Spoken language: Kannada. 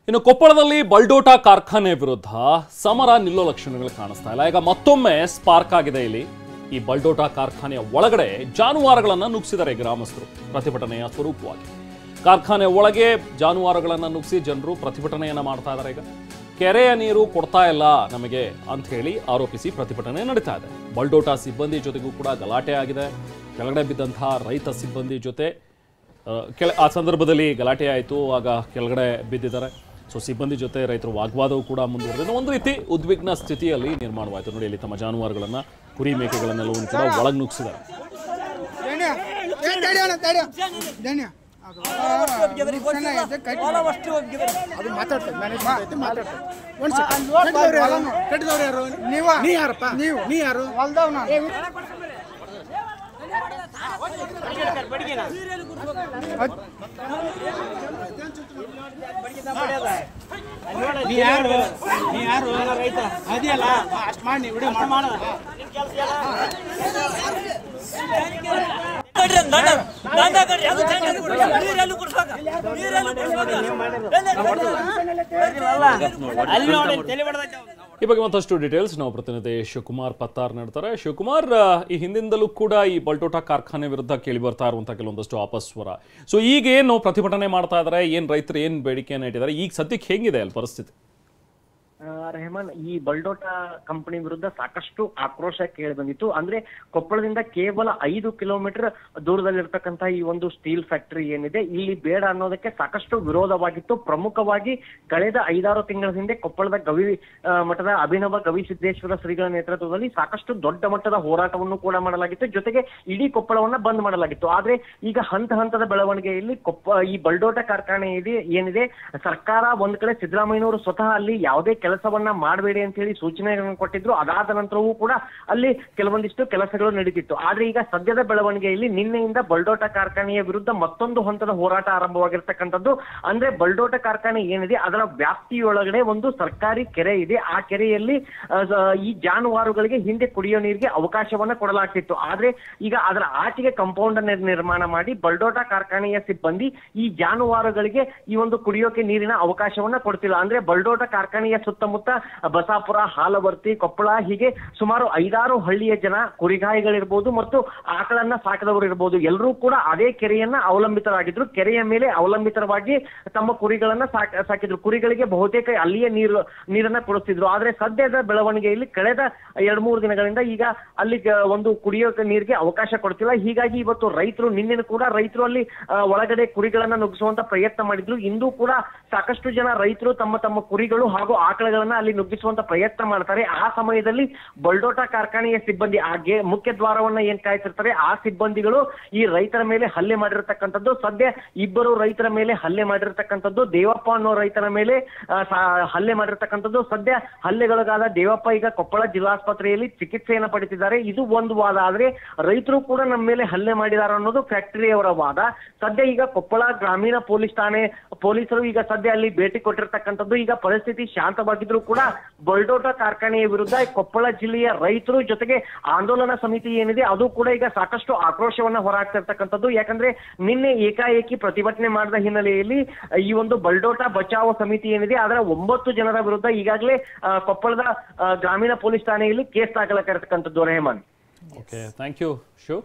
ಇನ್ನು ಕೊಪ್ಪಳದಲ್ಲಿ ಬಲ್ಡೋಟಾ ಕಾರ್ಖಾನೆ ವಿರುದ್ಧ ಸಮರ ನಿಲ್ಲೋ ಲಕ್ಷಣಗಳು ಕಾಣಿಸ್ತಾ ಇಲ್ಲ. ಈಗ ಮತ್ತೊಮ್ಮೆ ಸ್ಪಾರ್ಕ್ ಆಗಿದೆ. ಇಲ್ಲಿ ಈ ಬಲ್ಡೋಟಾ ಕಾರ್ಖಾನೆಯ ಒಳಗಡೆ ಜಾನುವಾರುಗಳನ್ನು ನುಗ್ಗಿಸಿದ್ದಾರೆ ಗ್ರಾಮಸ್ಥರು ಪ್ರತಿಭಟನೆಯ ಸ್ವರೂಪವಾಗಿ. ಕಾರ್ಖಾನೆ ಒಳಗೆ ಜಾನುವಾರುಗಳನ್ನು ನುಗ್ಗಿಸಿ ಜನರು ಪ್ರತಿಭಟನೆಯನ್ನ ಮಾಡ್ತಾ ಇದ್ದಾರೆ. ಈಗ ಕೆರೆಯ ನೀರು ಕೊಡ್ತಾ ಇಲ್ಲ ನಮಗೆ ಅಂತ ಹೇಳಿ ಆರೋಪಿಸಿ ಪ್ರತಿಭಟನೆ ನಡೀತಾ ಇದೆ. ಬಲ್ಡೋಟಾ ಸಿಬ್ಬಂದಿ ಜೊತೆಗೂ ಕೂಡ ಗಲಾಟೆ ಆಗಿದೆ. ಕೆಳಗಡೆ ಬಿದ್ದಂತಹ ರೈತ ಸಿಬ್ಬಂದಿ ಜೊತೆ ಆ ಸಂದರ್ಭದಲ್ಲಿ ಗಲಾಟೆ ಆಯಿತು. ಆಗ ಕೆಳಗಡೆ ಬಿದ್ದಿದ್ದಾರೆ. ಸೊ ಸಿಬ್ಬಂದಿ ಜೊತೆ ರೈತರು ವಾಗ್ವಾದವು ಕೂಡ ಮುಂದುವರೆದಿದೆ. ಒಂದು ರೀತಿ ಉದ್ವಿಗ್ನ ಸ್ಥಿತಿಯಲ್ಲಿ ನಿರ್ಮಾಣವಾಯಿತು. ನೋಡಿ, ಇಲ್ಲಿ ತಮ್ಮ ಜಾನುವಾರುಗಳನ್ನು, ಕುರಿ ಮೇಕೆಗಳನ್ನೆಲ್ಲವನ್ನು ಕೂಡ ಒಳಗೆ ನುಗ್ಗಿಸಿದ್ದಾರೆ. ಈ ಬಗ್ಗೆ ಮತ್ತಷ್ಟು ಡೀಟೇಲ್ಸ್ ನಾವು ಪ್ರತಿನಿಧಿ ಶಿವಕುಮಾರ್ ಪತ್ತಾರ್ ನೀಡ್ತಾರೆ. ಶಿವಕುಮಾರ್, ಈ ಹಿಂದಿಂದಲೂ ಕೂಡ ಈ ಬಲ್ಡೋಟಾ ಕಾರ್ಖಾನೆ ವಿರುದ್ಧ ಕೇಳಿ ಬರ್ತಾ ಇರುವಂತಹ ಕೆಲವೊಂದಷ್ಟು ಅಪಸ್ವರ. ಸೊ ಈಗ ಏನು ಪ್ರತಿಭಟನೆ ಮಾಡ್ತಾ ಇದ್ದಾರೆ, ಏನ್ ರೈತರು ಏನ್ ಬೇಡಿಕೆಯನ್ನು ಇಟ್ಟಿದ್ದಾರೆ, ಈಗ ಸದ್ಯಕ್ಕೆ ಹೇಗಿದೆ ಅಲ್ಲಿ ಪರಿಸ್ಥಿತಿ? ರೆಹಮಾನ್, ಈ ಬಲ್ಡೋಟಾ ಕಂಪನಿ ವಿರುದ್ಧ ಸಾಕಷ್ಟು ಆಕ್ರೋಶ ಕೇಳಿ ಬಂದಿತ್ತು. ಅಂದ್ರೆ ಕೊಪ್ಪಳದಿಂದ ಕೇವಲ 5 ಕಿಲೋಮೀಟರ್ ದೂರದಲ್ಲಿರ್ತಕ್ಕಂಥ ಈ ಒಂದು ಸ್ಟೀಲ್ ಫ್ಯಾಕ್ಟರಿ ಏನಿದೆ, ಇಲ್ಲಿ ಬೇಡ ಅನ್ನೋದಕ್ಕೆ ಸಾಕಷ್ಟು ವಿರೋಧವಾಗಿತ್ತು. ಪ್ರಮುಖವಾಗಿ ಕಳೆದ 5-6 ತಿಂಗಳ ಹಿಂದೆ ಕೊಪ್ಪಳದ ಗವಿ ಮಠದ ಅಭಿನವ ಗವಿಸಿದ್ದೇಶ್ವರ ಶ್ರೀಗಳ ನೇತೃತ್ವದಲ್ಲಿ ಸಾಕಷ್ಟು ದೊಡ್ಡ ಮಟ್ಟದ ಹೋರಾಟವನ್ನು ಕೂಡ ಮಾಡಲಾಗಿತ್ತು. ಜೊತೆಗೆ ಇಡೀ ಕೊಪ್ಪಳವನ್ನ ಬಂದ್ ಮಾಡಲಾಗಿತ್ತು. ಆದ್ರೆ ಈಗ ಹಂತ ಹಂತದ ಬೆಳವಣಿಗೆಯಲ್ಲಿ ಈ ಬಲ್ಡೋಟಾ ಕಾರ್ಖಾನೆ ಏನಿದೆ, ಸರ್ಕಾರ ಒಂದ್ ಕಡೆ ಸಿದ್ದರಾಮಯ್ಯನವರು ಸ್ವತಃ ಅಲ್ಲಿ ಯಾವುದೇ ಕೆಲಸವನ್ನ ಮಾಡಬೇಡಿ ಅಂತ ಹೇಳಿ ಸೂಚನೆಗಳನ್ನು ಕೊಟ್ಟಿದ್ರು. ಅದಾದ ನಂತರವೂ ಕೂಡ ಅಲ್ಲಿ ಕೆಲವೊಂದಿಷ್ಟು ಕೆಲಸಗಳು ನಡೀತಿತ್ತು. ಆದ್ರೆ ಈಗ ಸದ್ಯದ ಬೆಳವಣಿಗೆಯಲ್ಲಿ ನಿನ್ನೆಯಿಂದ ಬಲ್ಡೋಟಾ ಕಾರ್ಖಾನೆಯ ವಿರುದ್ಧ ಮತ್ತೊಂದು ಹಂತದ ಹೋರಾಟ ಆರಂಭವಾಗಿರ್ತಕ್ಕಂಥದ್ದು. ಅಂದ್ರೆ ಬಲ್ಡೋಟಾ ಕಾರ್ಖಾನೆ ಏನಿದೆ ಅದರ ವ್ಯಾಪ್ತಿಯೊಳಗಡೆ ಒಂದು ಸರ್ಕಾರಿ ಕೆರೆ ಇದೆ. ಆ ಕೆರೆಯಲ್ಲಿ ಈ ಜಾನುವಾರುಗಳಿಗೆ ಹಿಂದೆ ಕುಡಿಯೋ ನೀರಿಗೆ ಅವಕಾಶವನ್ನ ಕೊಡಲಾಗ್ತಿತ್ತು. ಆದ್ರೆ ಈಗ ಅದರ ಆಚೆಗೆ ಕಾಂಪೌಂಡ್ ಅನ್ನು ನಿರ್ಮಾಣ ಮಾಡಿ ಬಲ್ಡೋಟಾ ಕಾರ್ಖಾನೆಯ ಸಿಬ್ಬಂದಿ ಈ ಜಾನುವಾರುಗಳಿಗೆ ಈ ಒಂದು ಕುಡಿಯೋಕೆ ನೀರಿನ ಅವಕಾಶವನ್ನ ಕೊಡ್ತಿಲ್ಲ. ಅಂದ್ರೆ ಬಲ್ಡೋಟಾ ಕಾರ್ಖಾನೆಯ ಸುತ್ತಮುತ್ತ ಬಸಾಪುರ, ಹಾಲವರ್ತಿ, ಕೊಪ್ಪಳ ಹೀಗೆ ಸುಮಾರು 5-6 ಹಳ್ಳಿಯ ಜನ ಕುರಿಗಾಯಿಗಳಿರ್ಬೋದು ಮತ್ತು ಆಕಳನ್ನ ಸಾಕದವರು ಇರ್ಬೋದು, ಎಲ್ಲರೂ ಕೂಡ ಅದೇ ಕೆರೆಯನ್ನ ಅವಲಂಬಿತರಾಗಿದ್ರು. ಕೆರೆಯ ಮೇಲೆ ಅವಲಂಬಿತವಾಗಿ ತಮ್ಮ ಕುರಿಗಳನ್ನ ಸಾಕಿದ್ರು. ಕುರಿಗಳಿಗೆ ಬಹುತೇಕ ಅಲ್ಲಿಯೇ ನೀರನ್ನ ಕೊಡಿಸ್ತಿದ್ರು. ಆದ್ರೆ ಸದ್ಯದ ಬೆಳವಣಿಗೆಯಲ್ಲಿ ಕಳೆದ 2-3 ದಿನಗಳಿಂದ ಈಗ ಅಲ್ಲಿ ಒಂದು ಕುಡಿಯೋಕೆ ನೀರಿಗೆ ಅವಕಾಶ ಕೊಡ್ತಿಲ್ಲ. ಹೀಗಾಗಿ ಇವತ್ತು ರೈತರು, ನಿನ್ನೆ ಕೂಡ ರೈತರು ಅಲ್ಲಿ ಒಳಗಡೆ ಕುರಿಗಳನ್ನ ನುಗ್ಗಿಸುವಂತ ಪ್ರಯತ್ನ ಮಾಡಿದ್ರು. ಇಂದು ಕೂಡ ಸಾಕಷ್ಟು ಜನ ರೈತರು ತಮ್ಮ ಕುರಿಗಳು ಹಾಗೂ ಆಕಳಗಳನ್ನ ಅಲ್ಲಿ ನುಗ್ಗಿಸುವಂತ ಪ್ರಯತ್ನ ಮಾಡ್ತಾರೆ. ಆ ಸಮಯದಲ್ಲಿ ಬಲ್ಡೋಟಾ ಕಾರ್ಖಾನೆಯ ಸಿಬ್ಬಂದಿ ಮುಖ್ಯ ದ್ವಾರವನ್ನ ಏನ್ ಕಾಯ್ತಿರ್ತಾರೆ, ಆ ಸಿಬ್ಬಂದಿಗಳು ಈ ರೈತರ ಮೇಲೆ ಹಲ್ಲೆ ಮಾಡಿರ್ತಕ್ಕಂಥದ್ದು. ಸದ್ಯ 2 ರೈತರ ಮೇಲೆ ಹಲ್ಲೆ ಮಾಡಿರ್ತಕ್ಕಂಥದ್ದು. ದೇವಪ್ಪ ಅನ್ನೋ ರೈತರ ಮೇಲೆ ಹಲ್ಲೆ ಮಾಡಿರ್ತಕ್ಕಂಥದ್ದು. ಸದ್ಯ ಹಲ್ಲೆಗೊಳಗಾದ ದೇವಪ್ಪ ಈಗ ಕೊಪ್ಪಳ ಜಿಲ್ಲಾಸ್ಪತ್ರೆಯಲ್ಲಿ ಚಿಕಿತ್ಸೆಯನ್ನು ಪಡೆದಿದ್ದಾರೆ. ಇದು ಒಂದು ವಾದ. ಆದ್ರೆ ರೈತರು ಕೂಡ ನಮ್ಮ ಮೇಲೆ ಹಲ್ಲೆ ಮಾಡಿದಾರ ಅನ್ನೋದು ಫ್ಯಾಕ್ಟರಿಯವರ ವಾದ. ಸದ್ಯ ಈಗ ಕೊಪ್ಪಳ ಗ್ರಾಮೀಣ ಪೊಲೀಸ್ ಠಾಣೆ ಪೊಲೀಸರು ಈಗ ಸದ್ಯ ಅಲ್ಲಿ ಭೇಟಿ ಕೊಟ್ಟಿರ್ತಕ್ಕಂಥದ್ದು. ಈಗ ಪರಿಸ್ಥಿತಿ ಶಾಂತವಾಗಿದ್ರು ಕೂಡ ಬಲ್ಡೋಟಾ ಕಾರ್ಖಾನೆಯ ವಿರುದ್ಧ ಕೊಪ್ಪಳ ಜಿಲ್ಲೆಯ ರೈತರು ಜೊತೆಗೆ ಆಂದೋಲನ ಸಮಿತಿ ಏನಿದೆ ಅದು ಕೂಡ ಈಗ ಸಾಕಷ್ಟು ಆಕ್ರೋಶವನ್ನ ಹೊರಹಾಕ್ತಿರ್ತಕ್ಕಂಥದ್ದು. ಯಾಕಂದ್ರೆ ನಿನ್ನೆ ಏಕಾಏಕಿ ಪ್ರತಿಭಟನೆ ಮಾಡಿದ ಹಿನ್ನೆಲೆಯಲ್ಲಿ ಈ ಒಂದು ಬಲ್ಡೋಟಾ ಬಚಾವ್ ಸಮಿತಿ ಏನಿದೆ ಅದರ 9 ಜನರ ವಿರುದ್ಧ ಈಗಾಗಲೇ ಕೊಪ್ಪಳದ ಗ್ರಾಮೀಣ ಪೊಲೀಸ್ ಠಾಣೆಯಲ್ಲಿ ಕೇಸ್ ದಾಖಲಾಗಿರ್ತಕ್ಕಂಥದ್ದು. Rehman, okay, thank you Shiv.